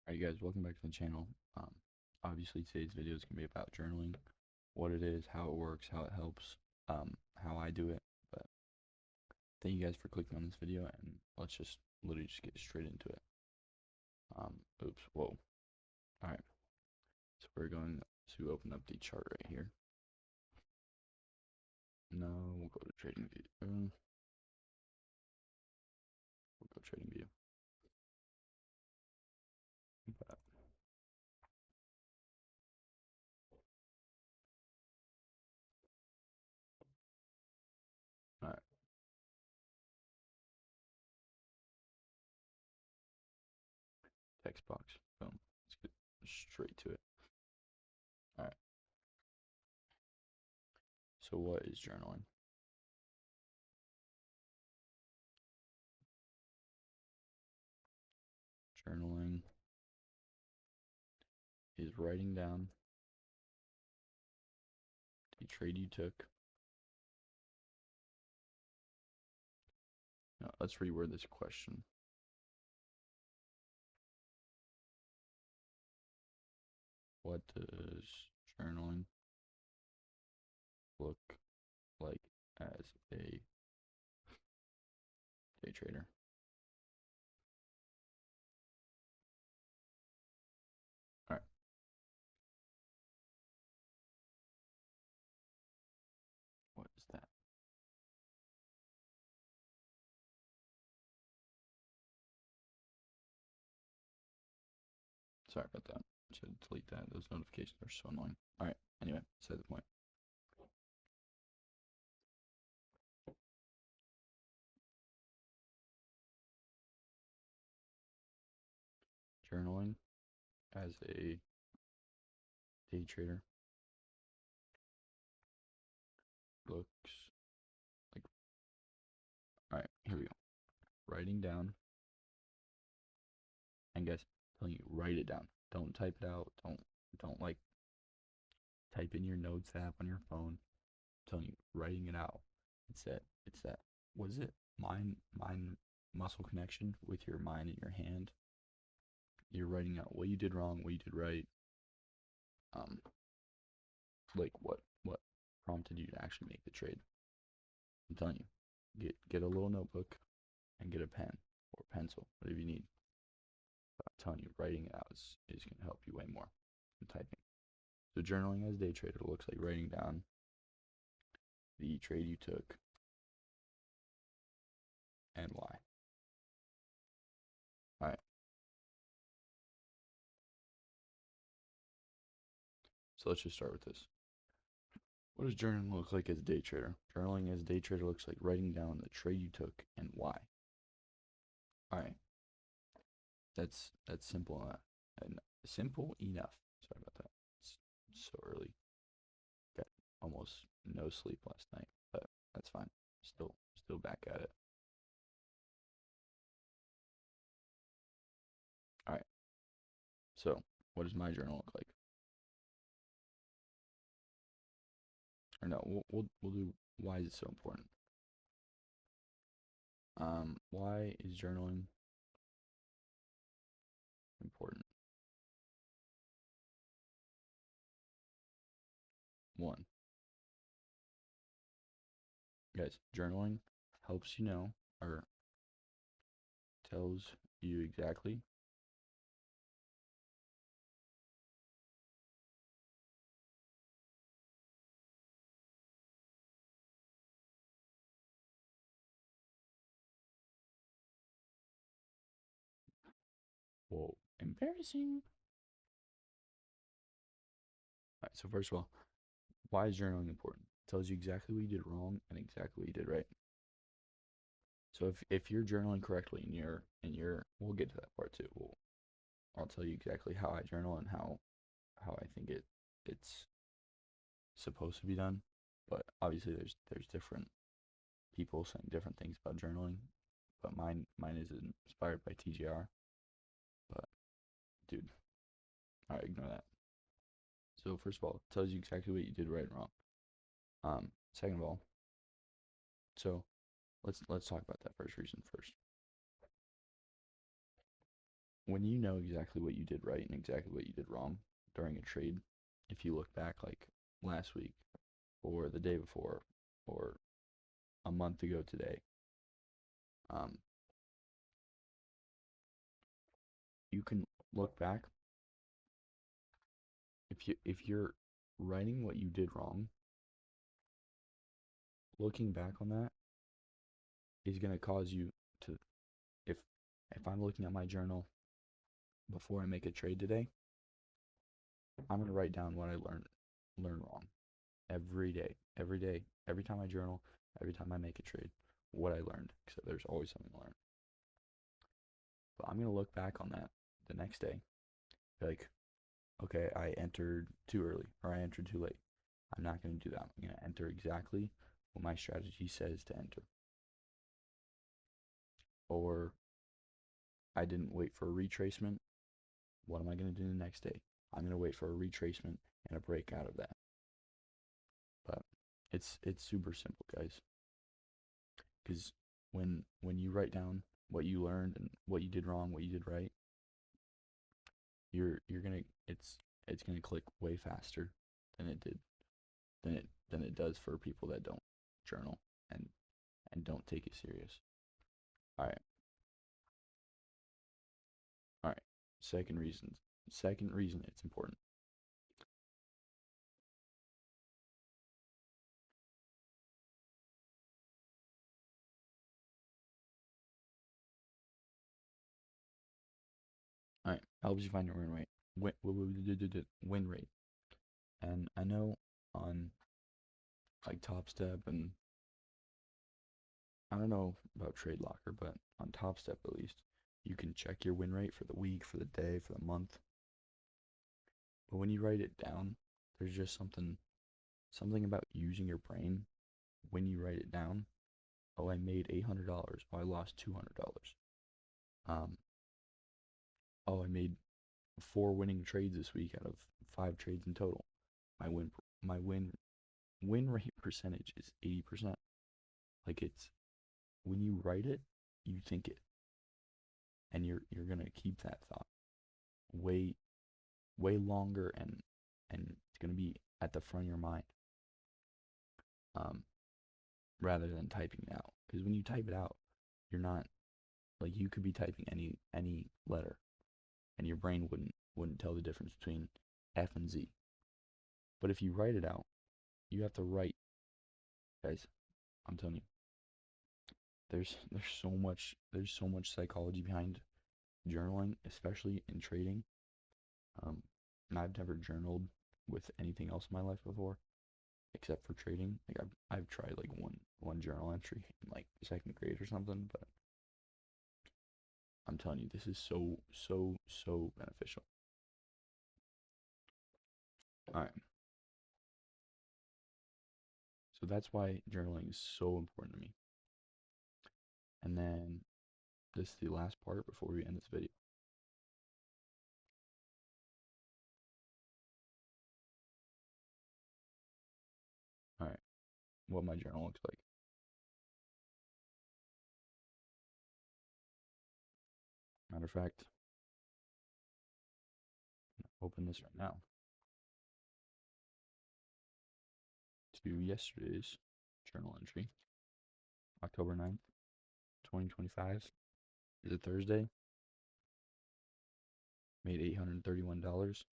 Alright guys, welcome back to the channel. Obviously today's video is going to be about journaling, what it is, how it works, how it helps, how I do it. But thank you guys for clicking on this video, and let's just literally just get straight into it. Oops, whoa. Alright, so we're going to open up the chart right here. No, we'll go to trading view. We'll go trading view. But alright, text box. Boom. Let's get straight to it. Alright. So what is journaling? Journaling is writing down the trade you took. Now, let's reword this question. What does journaling look like as a day trader? All right. What is that? Sorry about that. Should delete that. Those notifications are so annoying. All right. Anyway, say the point. Journaling as a day trader looks like. All right. Here we go. Writing down. And guys, telling you, write it down. Don't type it out. Don't like type in your notes app on your phone. I'm telling you, writing it out. It's that. What is it? Mind muscle connection with your mind and your hand. You're writing out what you did wrong, what you did right. Um, like what prompted you to actually make the trade. I'm telling you, get a little notebook and get a pen or pencil, whatever you need. But I'm telling you, writing it out is going to help you way more than typing. So journaling as a day trader looks like writing down the trade you took and why. All right. So let's just start with this. What does journaling look like as a day trader? Journaling as a day trader looks like writing down the trade you took and why. All right. That's simple enough. And simple enough. Sorry about that. It's so early. Got almost no sleep last night, but that's fine. Still back at it. All right. So, what does my journal look like? Or no, we'll do why is it so important? Why is journaling important? One, guys, journaling helps you know or tells you exactly whoa, embarrassing. All right, so first of all, why is journaling important? It tells you exactly what you did wrong and exactly what you did right. So if you're journaling correctly and you're we'll get to that part too. I'll tell you exactly how I journal and how I think it's supposed to be done. But obviously there's different people saying different things about journaling. But mine is inspired by TGR. But dude, alright, ignore that. So first of all, it tells you exactly what you did right and wrong. Second of all, so let's talk about that first reason first. when you know exactly what you did right and exactly what you did wrong during a trade, if you look back like last week or the day before or a month ago today, um, you can look back if you're writing what you did wrong, looking back on that is going to cause you to if if I'm looking at my journal before I make a trade today, I'm going to write down what I learn wrong every day, every time I journal, every time I make a trade, what I learned. So there's always something to learn. But I'm going to look back on that the next day, be like, okay, I entered too early or I entered too late. I'm not going to do that. I'm going to enter exactly what my strategy says to enter. Or I didn't wait for a retracement. What am I going to do the next day? I'm going to wait for a retracement and a break out of that. But it's super simple, guys. Because when you write down what you learned and what you did wrong, what you did right, you're gonna it's gonna click way faster than it did than it does for people that don't journal and don't take it serious. All right, all right. Second reason, second reason it's important. All right, helps you find your win rate. Win rate. And I know on like Top Step and I don't know about Trade Locker, but on Top Step at least, you can check your win rate for the week, for the day, for the month. But when you write it down, there's just something about using your brain when you write it down. Oh, I made $800. Oh, I lost $200. Um, oh, I made 4 winning trades this week out of 5 trades in total. My win rate percentage is 80%. Like it's when you write it, you think it, and you're gonna keep that thought way way longer, and it's gonna be at the front of your mind, um, rather than typing it out. Because when you type it out, you're not like you could be typing any letter, and your brain wouldn't tell the difference between F and Z. But if you write it out, you have to write, guys. I'm telling you, there's so much psychology behind journaling, especially in trading. Um, and I've never journaled with anything else in my life before, except for trading. Like I've tried like one journal entry in like second grade or something, but I'm telling you, this is so beneficial. All right, so that's why journaling is so important to me. And then this is the last part before we end this video. All right, what my journal looks like. Matter of fact, open this right now to yesterday's journal entry, October 9th, 2025. Is it Thursday? Made $831,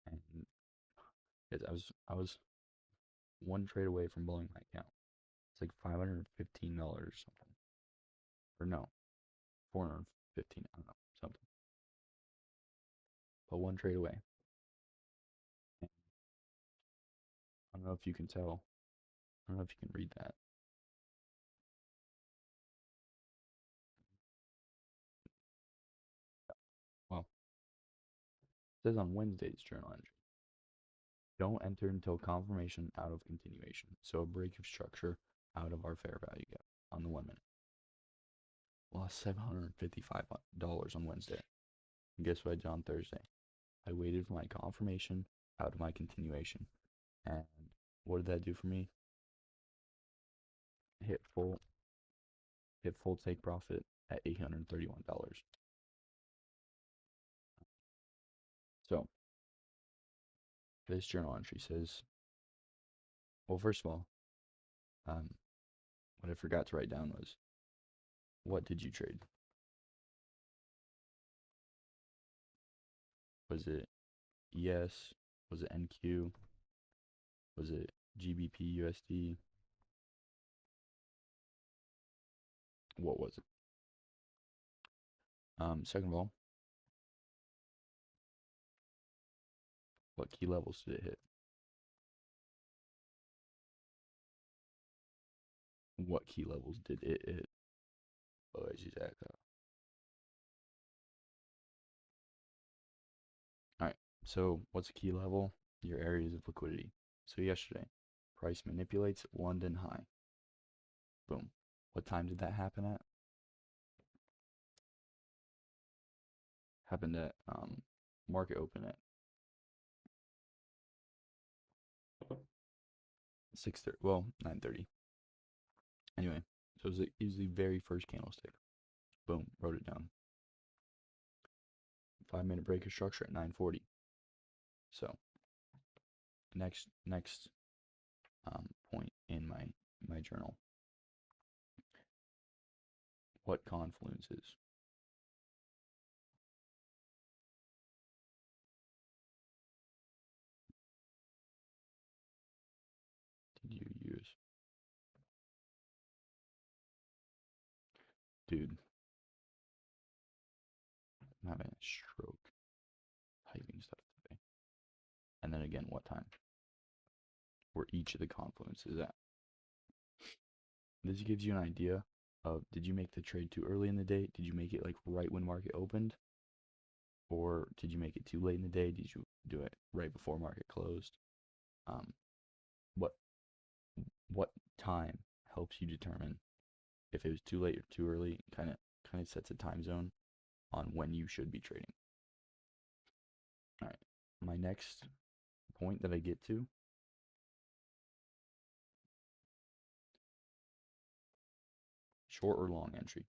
and I was one trade away from blowing my account. It's like $515 or something, or no, 415. I don't know, something. But one trade away. And I don't know if you can tell. I don't know if you can read that. Well, it says on Wednesday's journal entry. Don't enter until confirmation out of continuation. So a break of structure out of our fair value gap on the 1 minute. Lost $755 on Wednesday. And guess what I did on Thursday? I waited for my confirmation out of my continuation. And what did that do for me? Hit full hit full take profit at $831. So this journal entry says, well, first of all, um, what I forgot to write down was, what did you trade? Was it ES? Was it NQ? Was it GBP USD? What was it? Second of all, what key levels did it hit? What key levels did it hit? Oh, Alright, so what's a key level? Your areas of liquidity. So yesterday, price manipulates London high. Boom. What time did that happen at? Happened at market open at 6:30. Well, 9:30. Anyway, so it was the very first candlestick. Boom, wrote it down. 5-minute breaker structure at 9:40. So next point in my journal. What confluences? Did you use? Dude, I'm having a stroke typing stuff today. And then again, what time? Where each of the confluences at? This gives you an idea of, did you make the trade too early in the day? Did you make it like right when market opened? Or did you make it too late in the day? Did you do it right before market closed? Um, what what time helps you determine if it was too late or too early? Kind of sets a time zone on when you should be trading. All right, my next point that I get to, short or long entry.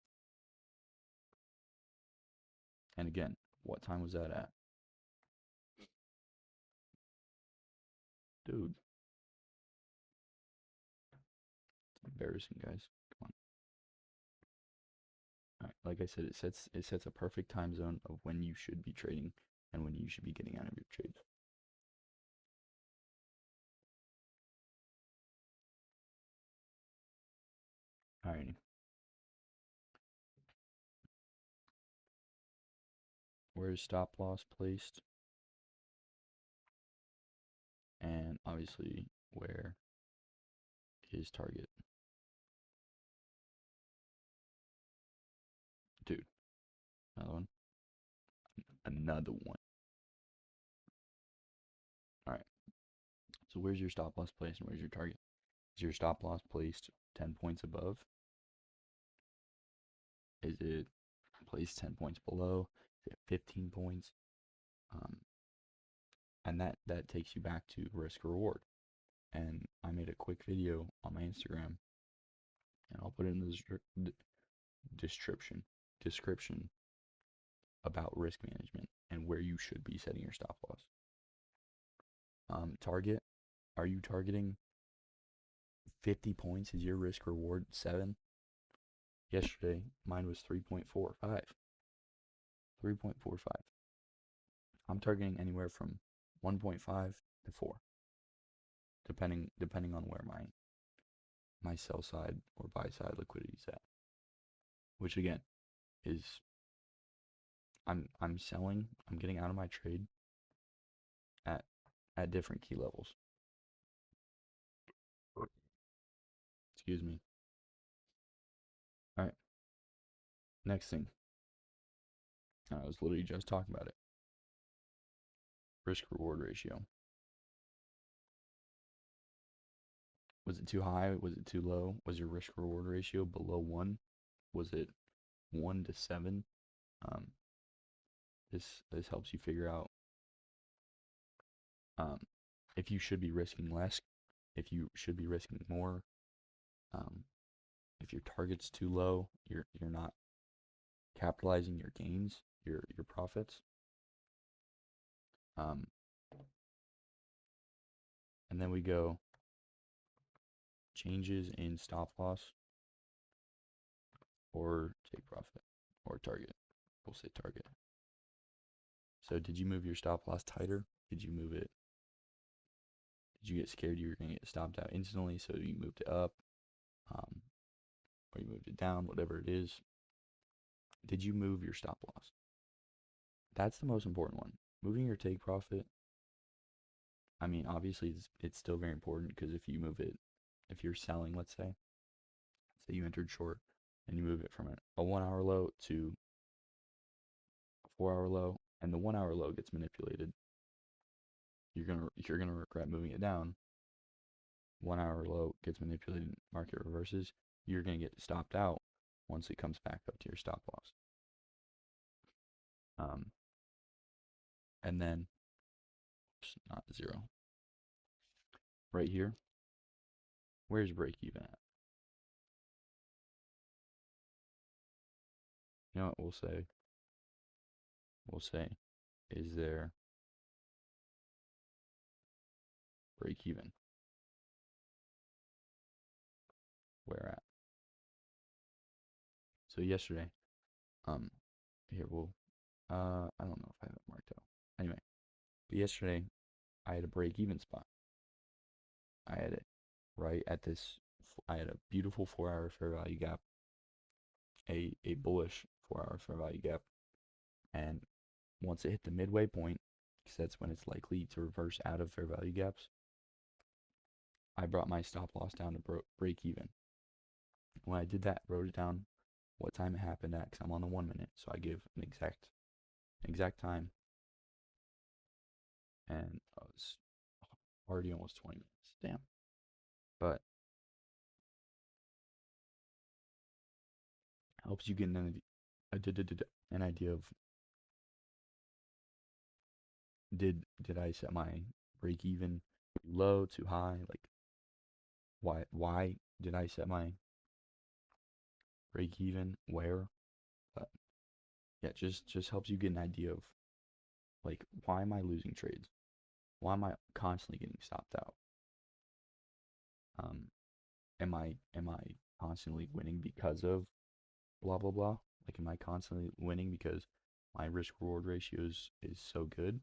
And again, what time was that at? Dude, it's embarrassing, guys. Come on. All right, like I said, it sets a perfect time zone of when you should be trading and when you should be getting out of your trades. Alrighty. Where's stop loss placed? And obviously, where is target? Dude, another one. Another one. All right. So where's your stop loss placed and where's your target? Is your stop loss placed 10 points above? Is it placed 10 points below? Is it 15 points? Um, and that takes you back to risk reward. And I made a quick video on my Instagram, and I'll put it in the description about risk management and where you should be setting your stop loss. Target, are you targeting 50 points? Is your risk reward 7? Yesterday, mine was 3.45. 3.45. I'm targeting anywhere from 1.5 to 4, depending on where my sell side or buy side liquidity is at. Which again is, I'm selling, I'm getting out of my trade at different key levels. Excuse me. All right. Next thing. I was literally just talking about it. Risk reward ratio. Was it too high? Was it too low? Was your risk reward ratio below 1? Was it 1 to 7? Um, this helps you figure out um, if you should be risking less, if you should be risking more. Um, if your target's too low, you're not capitalizing your gains, your profits. Um, and then we go changes in stop loss or take profit or target. We'll say target. So did you move your stop loss tighter? Did you move it? Did you get scared you were going to get stopped out instantly, so you moved it up? Or you moved it down, whatever it is. Did you move your stop loss? That's the most important one. Moving your take profit, I mean, obviously it's still very important because if you move it, if you're selling, let's say you entered short and you move it from a 1 hour low to a 4 hour low, and the 1 hour low gets manipulated, you're gonna regret moving it down. 1 hour low gets manipulated, market reverses, you're gonna get stopped out once it comes back up to your stop loss. And then not zero. Right here, where's break even at? You know what we'll say? We'll say, is there break even? Where at? So yesterday, here I don't know if I have it marked out. Anyway, but yesterday I had a break even spot. I had it right at this. I had a beautiful 4 hour fair value gap, a bullish 4 hour fair value gap, and once it hit the midway point, because that's when it's likely to reverse out of fair value gaps, I brought my stop loss down to break even. When I did that, wrote it down, what time it happened at, because I'm on the 1 minute, so I give an exact time, and I was already almost 20 minutes. Damn. But helps you get an idea of did I set my break even too low, too high? Like why did I set my break even where? But yeah, just helps you get an idea of like why am I losing trades? Why am I constantly getting stopped out? Um, am I constantly winning because of blah blah blah? Like am I constantly winning because my risk reward ratio is so good?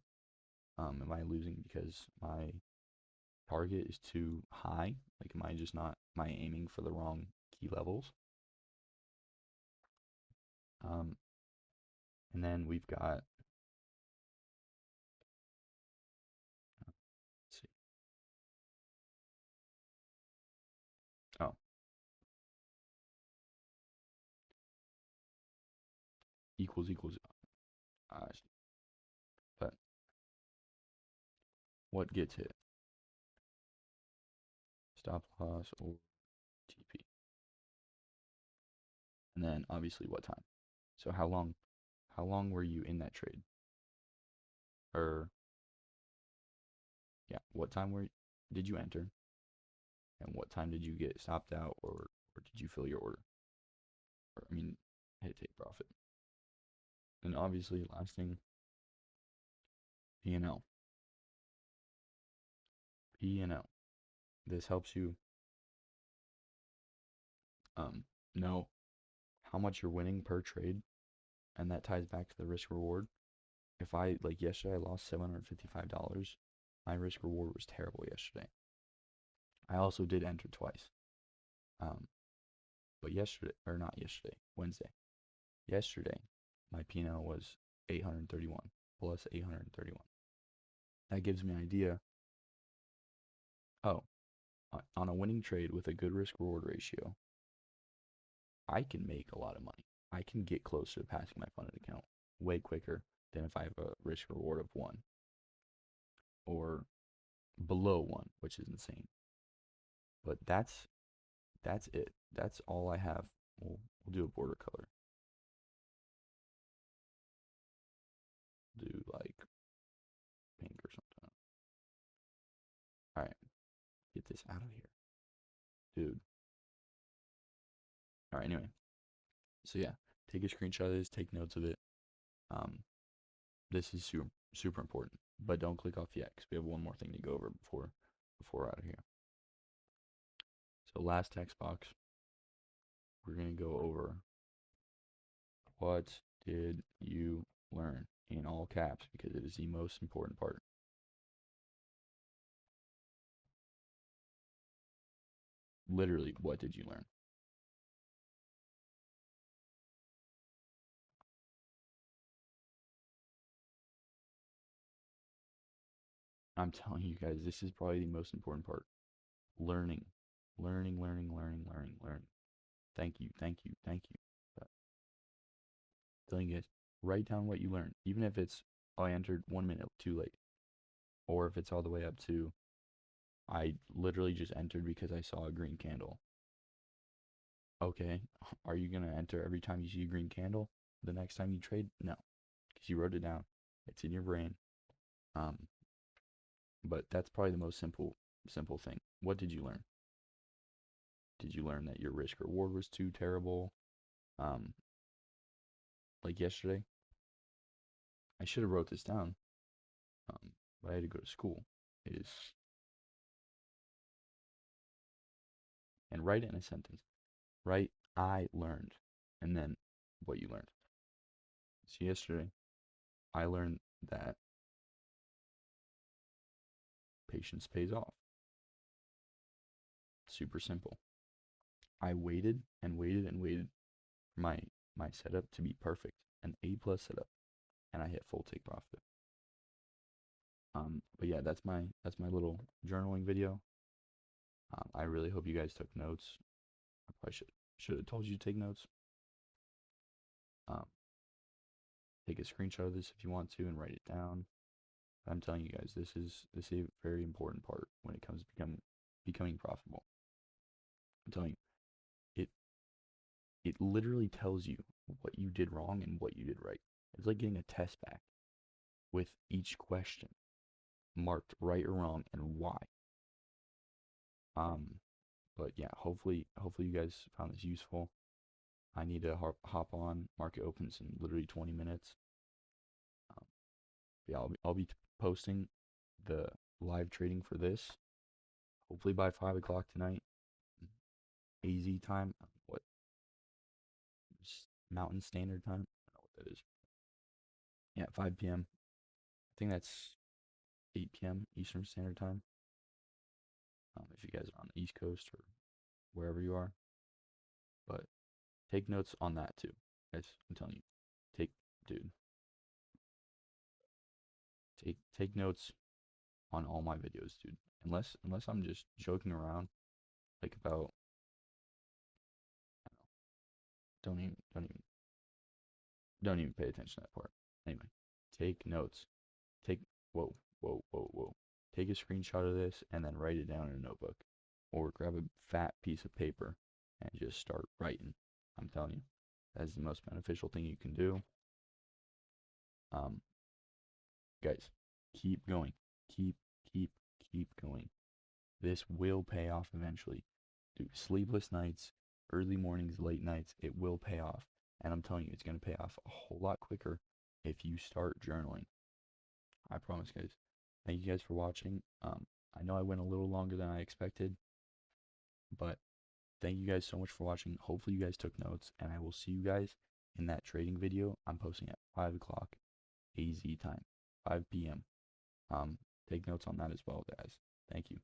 Am I losing because my target is too high? Like, am I aiming for the wrong key levels? Um, and then we've got, let's see, oh, equals, uh, but what gets hit? Stop loss or TP? And then obviously what time? So how long were you in that trade? Or yeah, what time did you enter? And what time did you get stopped out or did you fill your order? Or I mean, hit take profit. And obviously last thing, P&L. P&L. This helps you know how much you're winning per trade, and that ties back to the risk reward. If I like yesterday, I lost $755. My risk reward was terrible yesterday. I also did enter twice, but yesterday or not yesterday, Wednesday. Yesterday, my P&L was 831 plus 831. That gives me an idea. Oh, on a winning trade with a good risk reward ratio, I can make a lot of money. I can get closer to passing my funded account way quicker than if I have a risk reward of 1 or below 1, which is insane. But that's it. That's all I have. We'll do a border color. Do like pink or something. All right, get this out of here, dude. All right, anyway. So yeah, take a screenshot of this, take notes of it. Um, this is super important. But don't click off yet, because we have one more thing to go over before we're out of here. So last text box, we're gonna go over what did you learn in all caps, because it is the most important part. Literally, what did you learn? I'm telling you guys, this is probably the most important part. Learning. Learning, learning, learning, learning, learning. Thank you, thank you, thank you. But telling you guys, write down what you learned. Even if it's, oh, I entered 1 minute too late. Or if it's all the way up to, I literally just entered because I saw a green candle. Okay, are you going to enter every time you see a green candle the next time you trade? No, because you wrote it down. It's in your brain. Um, but that's probably the most simple thing. What did you learn? Did you learn that your risk reward was too terrible? Um, like yesterday, I should have wrote this down, but I had to go to school. It is, and write it in a sentence. Write, I learned, and then what you learned. So yesterday, I learned that patience pays off. Super simple. I waited and waited and waited for my setup to be perfect, an A plus setup, and I hit full take profit. But yeah, that's my little journaling video. I really hope you guys took notes. I probably should have told you to take notes. Um, take a screenshot of this if you want to and write it down. I'm telling you guys, this is a very important part when it comes to becoming profitable. I'm telling you, it literally tells you what you did wrong and what you did right. It's like getting a test back with each question marked right or wrong and why. Um, but yeah, hopefully you guys found this useful. I need to hop on. Market opens in literally 20 minutes. Um, yeah, I'll be posting the live trading for this hopefully by 5 o'clock tonight. AZ time. What? Mountain Standard Time? I don't know what that is. Yeah, 5 p.m. I think that's 8 p.m. Eastern Standard Time. If you guys are on the East Coast or wherever you are. But take notes on that too, guys. I'm telling you, take, dude, take notes on all my videos, dude. Unless I'm just joking around, like about, don't even pay attention to that part. Anyway, take notes. Take whoa, whoa, whoa, whoa. Take a screenshot of this and then write it down in a notebook, or grab a fat piece of paper and just start writing. I'm telling you, that's the most beneficial thing you can do. Um, guys, keep going. Keep, keep, keep going. This will pay off eventually. Dude, sleepless nights, early mornings, late nights, it will pay off. And I'm telling you, it's going to pay off a whole lot quicker if you start journaling. I promise, guys. Thank you guys for watching. I know I went a little longer than I expected, but thank you guys so much for watching. Hopefully you guys took notes, and I will see you guys in that trading video I'm posting at 5 o'clock AZ time, 5 p.m. Take notes on that as well, guys. Thank you.